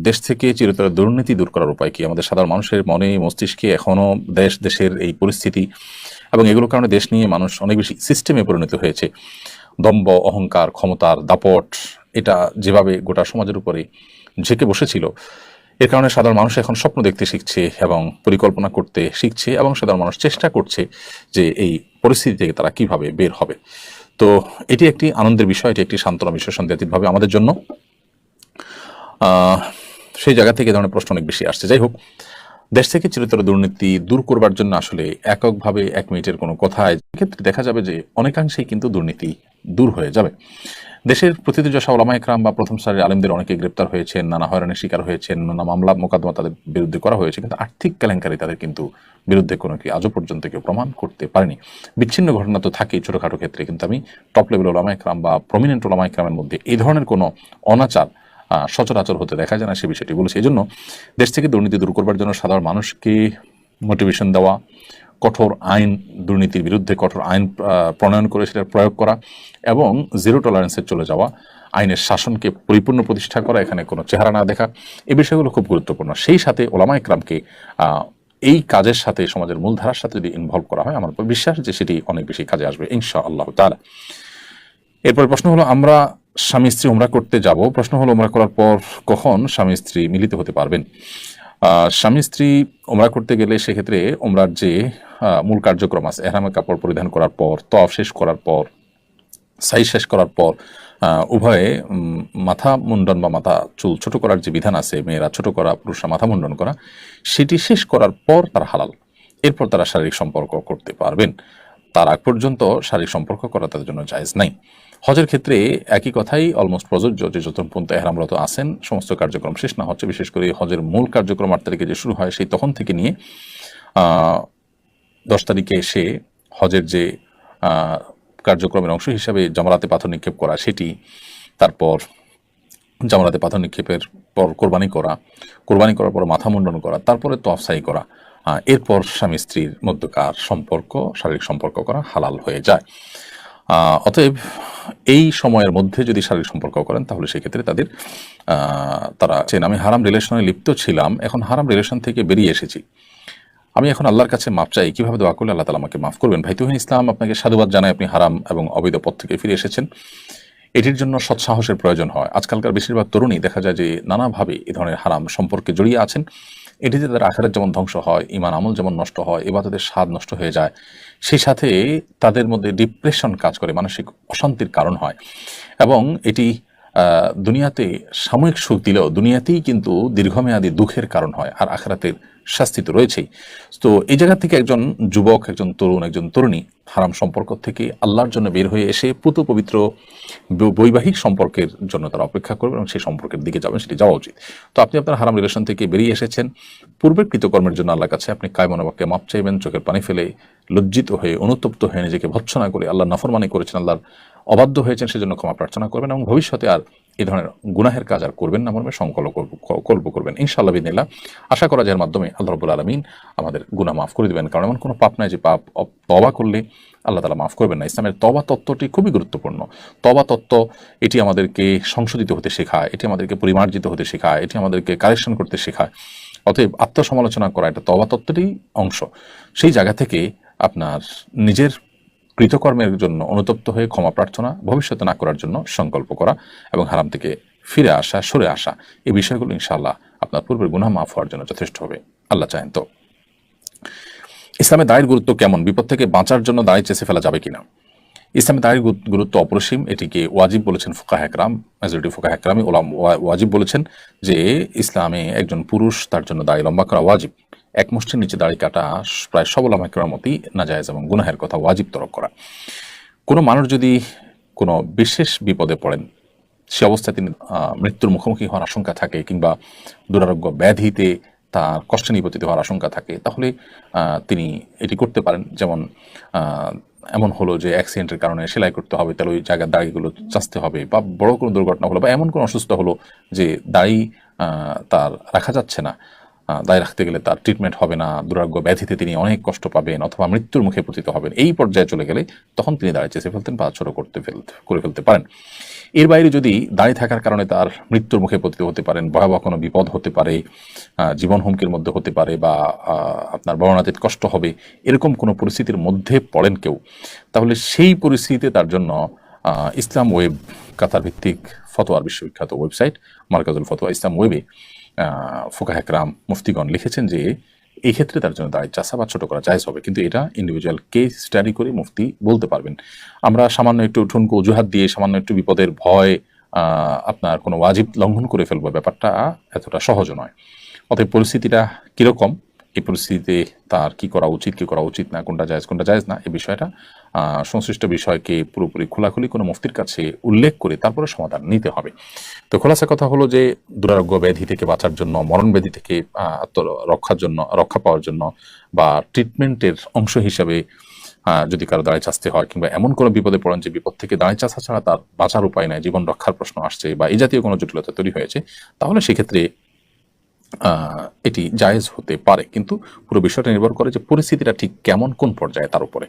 দেশ থেকে চিরতরে দুর্নীতি দূর করার উপায় কি? আমাদের সাধারণ মানুষের মনে মস্তিষ্কে এখনো দেশের এই পরিস্থিতি এবং এগুলোর কারণে দেশ নিয়ে মানুষ অনেক বেশি সিস্টেমে পরিণত হয়েছে। দম্ভ, অহংকার, ক্ষমতার দাপট এটা যেভাবে গোটা সমাজের উপরে ঝেঁকে বসেছিল, এর কারণে সাধারণ মানুষ এখন স্বপ্ন দেখতে শিখছে এবং পরিকল্পনা করতে শিখছে এবং সাধারণ মানুষ চেষ্টা করছে যে এই পরিস্থিতি থেকে তারা কিভাবে বের হবে। তো এটি একটি আনন্দের বিষয়, এটি একটি সান্ত্বনা বিষয় সন্দেহাতীতভাবে আমাদের জন্য। সেই জায়গা থেকে এ ধরনের প্রশ্ন অনেক বেশি আসছে। যাই হোক, দেশ থেকে চিরতর দুর্নীতি দূর করবার জন্য আসলে এককভাবে 1 মিনিটের কোনো কথায় ক্ষেত্রে দেখা যাবে যে অনেকাংশেই কিন্তু দুর্নীতি দূর হয়ে যাবে। দেশের প্রথিতযশা ওলামা একরাম বা প্রথম সারির আলেমদের অনেকে গ্রেপ্তার হয়েছেন, নানা হয়রানির শিকার হয়েছেন, নানা মামলা মোকদ্দমা তাদের বিরুদ্ধে করা হয়েছে, কিন্তু আর্থিক কেলেঙ্কারি তাদের কিন্তু বিরুদ্ধে কোনো কি আজও পর্যন্ত কেউ প্রমাণ করতে পারেনি। বিচ্ছিন্ন ঘটনা তো থাকেই ছোটোখাটো ক্ষেত্রে, কিন্তু আমি টপ লেভেল ওলামা একরাম বা প্রমিনেন্ট ওলামা একরামের মধ্যে এই ধরনের কোনো অনাচার সচরাচর হতে দেখা যায় না, সে বিষয়টি বলেছে। এই জন্য দেশ থেকে দুর্নীতি দূর করবার জন্য সাধারণ মানুষকে মোটিভেশন দেওয়া, কঠোর আইন, দুর্নীতির বিরুদ্ধে কঠোর আইন প্রণয়ন করে সেটার প্রয়োগ করা এবং জিরো টলারেন্সে চলে যাওয়া, আইনের শাসনকে পরিপূর্ণ প্রতিষ্ঠা করা, এখানে কোনো চেহারা না দেখা, এই বিষয়গুলো খুব গুরুত্বপূর্ণ। সেই সাথে ওলামা একরামকে এই কাজের সাথে সমাজের মূলধারার সাথে যদি ইনভলভ করা হয়, আমার উপর বিশ্বাস যে সেটি অনেক বেশি কাজে আসবে ইনশাআল্লাহ তাআলা। এরপর প্রশ্ন হলো, আমরা স্বামী স্ত্রী উমরা করতে যাব। প্রশ্ন হলো, উমরা করার পর কখন স্বামী স্ত্রী মিলিত হতে পারবেন? স্বামী স্ত্রী উমরা করতে গেলে সেক্ষেত্রে উমরার যে মূল কার্যক্রম আছে, এহরামের কাপড় পরিধান করার পর, তওয়াফ শেষ করার পর, সাই শেষ করার পর উভয়ে মাথা মুন্ডন বা মাথা চুল ছোট করার যে বিধান আছে, মেয়েরা ছোট করা, পুরুষরা মাথা মুন্ডন করা, সেটি শেষ করার পর তারা হালাল। এরপর তারা শারীরিক সম্পর্ক করতে পারবেন। তার আগ পর্যন্ত শারীরিক সম্পর্ক করা তাদের জন্য জায়েজ নাই। হজের ক্ষেত্রে একই কথাই অলমোস্ট প্রযোজ্য, যে যতক্ষণ পর্যন্ত এহরামরত আছেন সমস্ত কার্যক্রম শেষ না হচ্ছে, বিশেষ করে হজের মূল কার্যক্রম 8 তারিখে যে শুরু হয়, সেই তখন থেকে নিয়ে 10 তারিখে এসে হজের যে কার্যক্রমের অংশ হিসাবে জামারাতে পাথর নিক্ষেপ করা, সেটি, তারপর জামারাতে পাথর নিক্ষেপের পর কোরবানি করার পর মাথা মুন্ডন করা, তারপরে তওয়াফ সাই করা, এরপর স্বামী স্ত্রীর মধ্যকার সম্পর্ক, শারীরিক সম্পর্ক করা হালাল হয়ে যায়। অতএব এই সময়ের মধ্যে যদি শারীরিক সম্পর্ক করেন, তাহলে সেক্ষেত্রে তারা আমি হারাম রিলেশনে লিপ্ত ছিলাম, এখন হারাম রিলেশন থেকে বেরিয়ে এসেছি, আমি এখন আল্লাহর কাছে মাপ চাই, কিভাবে দোয়া করলে আল্লাহ তাআলা আমাকে মাফ করবেন? ভাই তুহিন ইসলাম, আপনাকে সাধুবাদ জানাই, আপনি হারাম এবং অবৈধ পথ থেকে ফিরে এসেছেন। এটির জন্য সৎসাহসের প্রয়োজন হয়। আজকালকার বেশিরভাগ তরুণী দেখা যায় যে নানাভাবে এই ধরনের হারাম সম্পর্কে জড়িয়ে আছেন। এটিতে তাদের আখিরাত যেমন ধ্বংস হয়, ঈমান আমল যেমন নষ্ট হয়, ইবাদতের স্বাদ নষ্ট হয়ে যায়, সেই সাথে তাদের মধ্যে ডিপ্রেশন কাজ করে, মানসিক অশান্তির কারণ হয় এবং এটি দুনিয়াতে সাময়িক সুখ দিলেও দুনিয়াতেই কিন্তু দীর্ঘমেয়াদী দুঃখের কারণ হয়, আর আখিরাতের শাস্তি তো রয়েছেই। তো এই জায়গা থেকে একজন যুবক, একজন তরুণ, একজন তরুণী হারাম সম্পর্ক থেকে আল্লাহর জন্য বের হয়ে এসে পুত পবিত্র বৈবাহিক সম্পর্কের জন্য তারা অপেক্ষা করবেন এবং সেই সম্পর্কের দিকে যাবেন, সেটি যাওয়া উচিত। তো আপনি আপনার হারাম রিলেশন থেকে বেরিয়ে এসেছেন, পূর্বের কৃতকর্মের জন্য আল্লাহর কাছে আপনি কায়মনোবাক্যে মাপ চাইবেন, চোখের পানি ফেলে, লজ্জিত হয়ে, অনুতপ্ত হয়ে, নিজেকে ভৎসনা করে, আল্লাহর নাফরমানি করেছেন, আল্লাহর অবাধ্য হয়েছেন, সেজন্য ক্ষমা প্রার্থনা করবেন এবং ভবিষ্যতে আর এই ধরনের গুনাহের কাজ আর করবেন না, মর্মে সংকল্প করবেন ইনশাআল্লাহ বিদিনিল্লাহ। আশা করা যায় এর মাধ্যমে আল্লাহ রাব্বুল আলামিন আমাদের গুনাহ মাফ করে দিবেন, কারণ এমন কোনো পাপ নাই যে পাপ তওবা করলে আল্লাহ তাআলা মাফ করবেন না। ইসলামের তওবা তত্ত্বটি খুবই গুরুত্বপূর্ণ। তওবা তত্ত্ব এটি আমাদেরকে সংশোধিত হতে শেখায়, এটি আমাদেরকে পরিমার্জিত হতে শেখায়, এটি আমাদেরকে কারেকশন করতে শেখায়। অতএব আত্মসমালোচনা করা এটা তওবা তত্ত্বেরই অংশ। সেই জায়গা থেকে আপনার নিজের কৃতকর্মের জন্য অনুতপ্ত হয়ে ক্ষমা প্রার্থনা, ভবিষ্যতে না করার জন্য সংকল্প করা এবং হারাম থেকে ফিরে আসা, সরে আসা, এই বিষয়গুলো ইনশাআল্লাহ আপনার পূর্বের গুনাহ মাফ হওয়ার জন্য যথেষ্ট হবে, আল্লাহ চাহেন তো। ইসলামে দায়ের গুরুত্ব কেমন? বিপদ থেকে বাঁচার জন্য দায় চেষে ফেলা যাবে কিনা? ইসলামে দায়ের গুরুত্ব অপরিসীম। এটিকে ওয়াজিব বলেছেন ফুকাহা একরাম, মেজরিটি ফুকাহা একরামই ওয়াজিব বলেছেন যে ইসলামে একজন পুরুষ, তার জন্য দাড়ি লম্বা করা ওয়াজিব। এক মুষ্টির নিচে দাড়ি কাটা প্রায় সব উলামা একরামের মতই নাজায়েজ এবং গুনাহের কথা ওয়াজিব তরক করা। কোনো মানুষ যদি কোনো বিশেষ বিপদে পড়েন, সে অবস্থায় তিনি মৃত্যুর মুখোমুখি হওয়ার আশঙ্কা থাকে কিংবা দুরারোগ্য ব্যাধিতে তার কষ্টে নিপতিত হওয়ার আশঙ্কা থাকে, তাহলে তিনি এটি করতে পারেন। যেমন এমন হলো যে অ্যাক্সিডেন্টের কারণে সেলাই করতে হবে, তাহলে ওই জায়গার দাড়িগুলো চাঁচতে হবে, বা বড় কোনো দুর্ঘটনা হলো বা এমন কোনো অসুস্থ হলো যে দাড়ি তার রাখা যাচ্ছে না, দায় রাখতে গেলে তার ট্রিটমেন্ট হবে না, দুরারোগ্য ব্যাধিতে তিনি অনেক কষ্ট পাবেন অথবা মৃত্যুর মুখে পতিত হবেন, এই পর্যায়ে চলে গেলে তখন তিনি দাঁড়িয়ে চেঁচে ফেলতেন বা ছোট করে ফেলতে পারেন। এর বাইরে যদি দাঁড়িয়ে থাকার কারণে তার মৃত্যুর মুখে পতিত হতে পারেন, ভয়াবহ কোনো বিপদ হতে পারে, জীবন হুমকির মধ্যে হতে পারে, বা আপনার মরণাতীত কষ্ট হবে, এরকম কোনো পরিস্থিতির মধ্যে পড়েন কেউ, তাহলে সেই পরিস্থিতিতে তার জন্য ইসলাম ওয়েব, কাতার ভিত্তিক ফতোয়ার বিশ্ববিখ্যাত ওয়েবসাইট মার্কাজুল ফতোয়া ইসলাম ওয়েবে ফুকাহ একরাম মুফতিগণ লিখেছেন যে এই ক্ষেত্রে তার জন্য দাঁড়িয়ে চাষা বা ছোট করা জায়েজ হবে, কিন্তু এটা ইন্ডিভিজুয়াল কেস স্টাডি করে মুফতি বলতে পারবেন। আমরা সামান্য একটু ঠুনকো অজুহাত দিয়ে, সামান্য একটু বিপদের ভয় আপনার কোনো ওয়াজিব লঙ্ঘন করে ফেলবো, ব্যাপারটা এতটা সহজ নয়। অতএব পরিস্থিতিটা কীরকম, এই পরিস্থিতিতে তার কি করা উচিত, কি করা উচিত না, কোনটা জায়েজ না, এই বিষয়টা সংশ্লিষ্ট বিষয়কে পুরোপুরি খোলাখুলি কোনো মুফতির কাছে উল্লেখ করে তারপরে সমাধান নিতে হবে। তো খোলাসা কথা হলো যে দুরারোগ্য ব্যাধি থেকে বাঁচার জন্য, মরণ ব্যাধি থেকে রক্ষা পাওয়ার জন্য বা ট্রিটমেন্টের অংশ হিসাবে যদি কারো দাঁড়িয়ে চাচতে হয়, কিংবা এমন কোনো বিপদে পড়েন যে বিপদ থেকে দাঁড়িয়ে চাচা ছাড়া তার বাঁচার উপায় নাই, জীবন রক্ষার প্রশ্ন আসছে বা এই জাতীয় কোনো জটিলতা তৈরি হয়েছে, তাহলে সেক্ষেত্রে এটি জায়েজ হতে পারে। কিন্তু পুরো বিষয়টা নির্ভর করে যে পরিস্থিতিটা ঠিক কেমন, কোন পর্যায়ে, তার উপরে।